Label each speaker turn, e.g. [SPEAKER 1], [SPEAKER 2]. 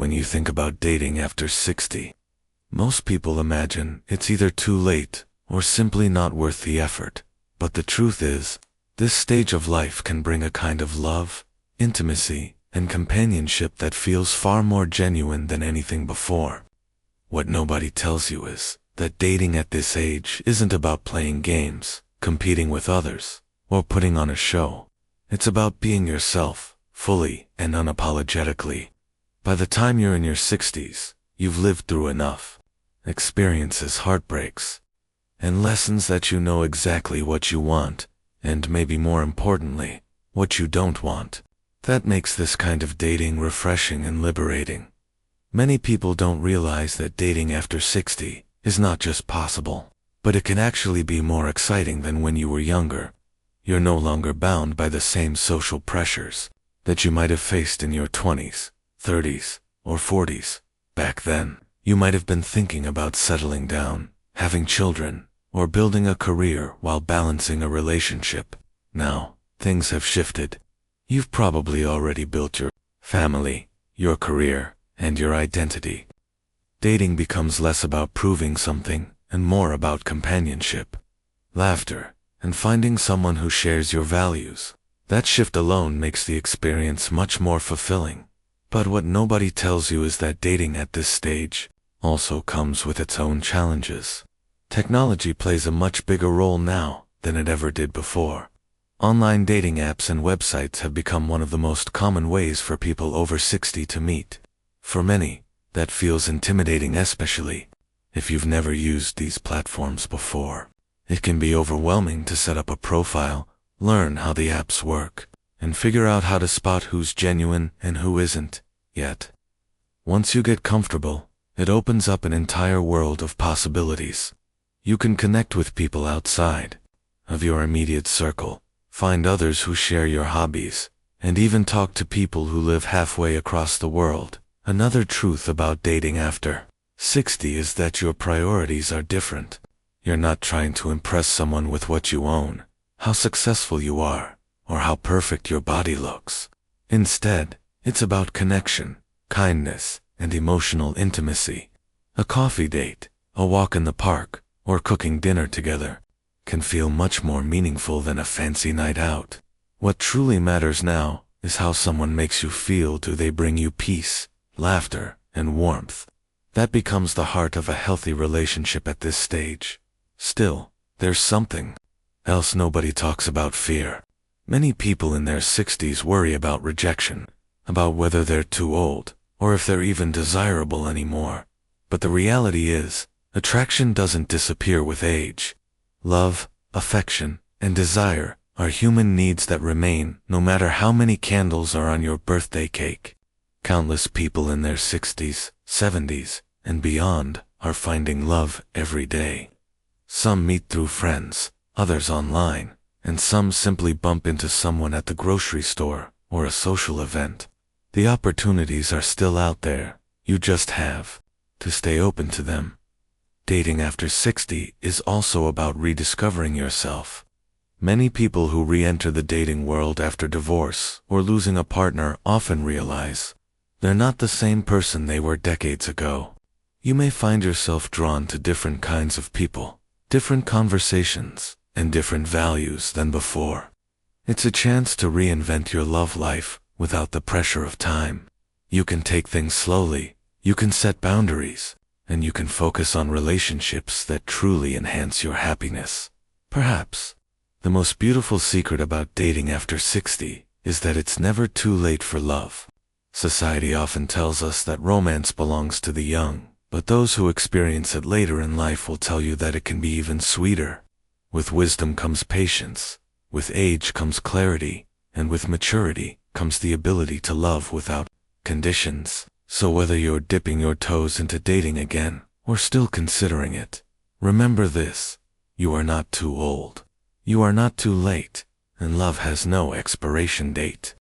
[SPEAKER 1] When you think about dating after 60, most people imagine it's either too late or simply not worth the effort. But the truth is, this stage of life can bring a kind of love, intimacy, and companionship that feels far more genuine than anything before. What nobody tells you is that dating at this age isn't about playing games, competing with others, or putting on a show. It's about being yourself, fully and unapologetically. By the time you're in your 60s, you've lived through enough experiences, heartbreaks, and lessons that you know exactly what you want, and maybe more importantly, what you don't want. That makes this kind of dating refreshing and liberating. Many people don't realize that dating after 60 is not just possible, but it can actually be more exciting than when you were younger. You're no longer bound by the same social pressures that you might have faced in your 20s, 30s, or 40s. Back then, you might have been thinking about settling down, having children, or building a career while balancing a relationship. Now, things have shifted. You've probably already built your family, your career, and your identity. Dating becomes less about proving something and more about companionship, laughter, and finding someone who shares your values. That shift alone makes the experience much more fulfilling. But what nobody tells you is that dating at this stage also comes with its own challenges. Technology plays a much bigger role now than it ever did before. Online dating apps and websites have become one of the most common ways for people over 60 to meet. For many, that feels intimidating, especially if you've never used these platforms before. It can be overwhelming to set up a profile, learn how the apps work, and figure out how to spot who's genuine and who isn't. Yet, once you get comfortable, it opens up an entire world of possibilities. You can connect with people outside of your immediate circle, find others who share your hobbies, and even talk to people who live halfway across the world. Another truth about dating after 60 is that your priorities are different. You're not trying to impress someone with what you own, how successful you are, or how perfect your body looks. Instead, it's about connection, kindness, and emotional intimacy. A coffee date, a walk in the park, or cooking dinner together can feel much more meaningful than a fancy night out. What truly matters now is how someone makes you feel. Do they bring you peace, laughter, and warmth? That becomes the heart of a healthy relationship at this stage. Still, there's something else nobody talks about: fear. Many people in their 60s worry about rejection, about whether they're too old, or if they're even desirable anymore. But the reality is, attraction doesn't disappear with age. Love, affection, and desire are human needs that remain no matter how many candles are on your birthday cake. Countless people in their 60s, 70s, and beyond are finding love every day. Some meet through friends, others online, and some simply bump into someone at the grocery store or a social event. The opportunities are still out there. You just have to stay open to them. Dating after 60 is also about rediscovering yourself. Many people who re-enter the dating world after divorce or losing a partner often realize they're not the same person they were decades ago. You may find yourself drawn to different kinds of people, different conversations, and different values than before. It's a chance to reinvent your love life without the pressure of time. You can take things slowly, you can set boundaries, and you can focus on relationships that truly enhance your happiness. Perhaps the most beautiful secret about dating after 60 is that it's never too late for love. Society often tells us that romance belongs to the young, but those who experience it later in life will tell you that it can be even sweeter. With wisdom comes patience, with age comes clarity, and with maturity comes the ability to love without conditions. So whether you're dipping your toes into dating again, or still considering it, remember this: you are not too old, you are not too late, and love has no expiration date.